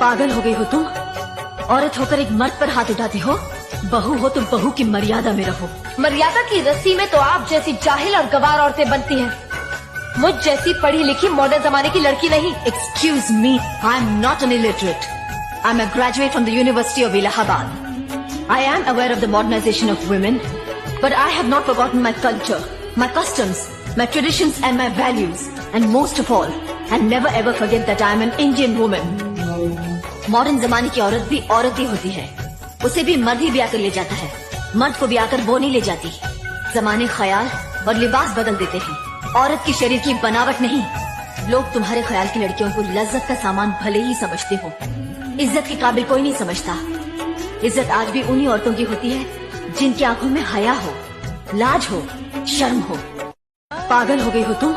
पागल हो गई हो तुम? औरत होकर एक मर्द पर हाथ उठाती हो। बहू हो तो बहू की मर्यादा में रहो। मर्यादा की रस्सी में तो आप जैसी जाहिल और गवार औरतें बनती हैं। मुझ जैसी पढ़ी लिखी मॉडर्न जमाने की लड़की नहीं। Excuse me, I am not an illiterate. I am a graduate from the University of Allahabad. I am aware of the modernization of women, but I have not forgotten my culture, my customs, my traditions and my values, and most of all, and never ever forget that I am an Indian woman. Modern जमाने की औरत भी औरत ही होती है। उसे भी मर्द ही ब्याह कर ले जाता है, मर्द को ब्याह कर वो नहीं ले जाती। जमाने ख्याल और लिबास बदल देते हैं, औरत की शरीर की बनावट नहीं। लोग तुम्हारे ख्याल की लड़कियों को लज्जत का सामान भले ही समझते हो, इज्जत के काबिल कोई नहीं समझता। इज्जत आज भी उन्हीं औरतों की होती है जिनकी आंखों में हया हो, लाज हो, शर्म हो। पागल हो गई हो तुम?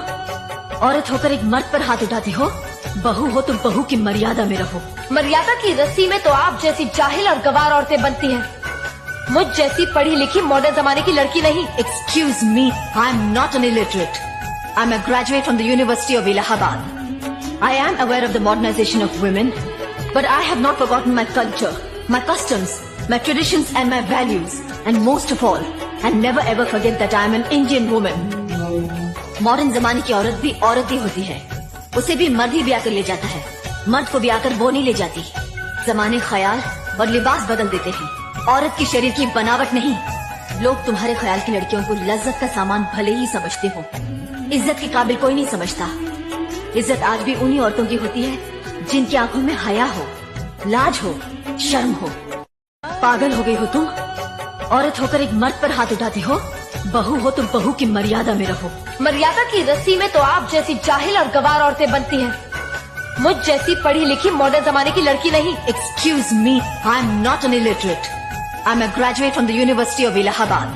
औरत होकर एक मर्द पर हाथ उठाती हो। बहू हो तो बहू की मर्यादा में रहो। मर्यादा की रस्सी में तो आप जैसी जाहिल और गवार औरतें बनती हैं। मुझ जैसी पढ़ी लिखी मॉडर्न जमाने की लड़की नहीं। Excuse me, I am not an illiterate. I am a graduate from the University of Allahabad. I am aware of the modernization of women, but I have not forgotten my culture, my customs, my traditions and my values, and most of all, and never ever forget that I am an Indian woman. Modern जमाने की औरत भी औरत ही होती है। उसे भी मर्द ही ब्याह कर ले जाता है, मर्द को ब्याह कर वो नहीं ले जाती। जमाने ख्याल और लिबास बदल देते हैं, औरत की शरीर की बनावट नहीं। लोग तुम्हारे ख्याल की लड़कियों को लज्जत का सामान भले ही समझते हो, इज्जत के काबिल कोई नहीं समझता। इज्जत आज भी उन्हीं औरतों की होती है जिनकी आंखों में हया हो, लाज हो, शर्म हो। पागल हो गई हो तुम? औरत होकर एक मर्द पर हाथ उठाती हो। बहू हो तो बहू की मर्यादा में रहो। मर्यादा की रस्सी में तो आप जैसी जाहिल और गवार औरतें बनती हैं। मुझ जैसी पढ़ी लिखी मॉडर्न जमाने की लड़की नहीं। Excuse me, I am not an illiterate. I am a graduate from the University of Allahabad.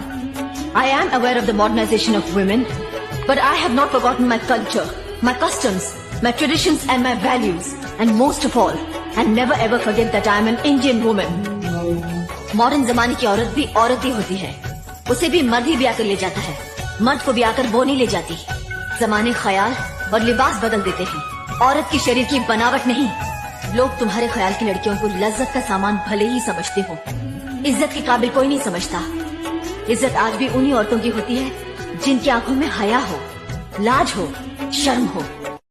I am aware of the modernization of women, but I have not forgotten my culture, my customs, my traditions and my values, and most of all, and never ever forget that I am an Indian woman. Modern जमाने की औरत भी औरत ही होती है। उसे भी मर्द ही ब्याह कर ले जाता है, मर्द को ब्याह कर वो नहीं ले जाती। जमाने ख्याल और लिबास बदल देते हैं, औरत की शरीर की बनावट नहीं। लोग तुम्हारे ख्याल की लड़कियों को लज्जत का सामान भले ही समझते हो, इज्जत के काबिल कोई नहीं समझता। इज्जत आज भी उन्हीं औरतों की होती है जिनकी आंखों में हया हो, लाज हो, शर्म हो।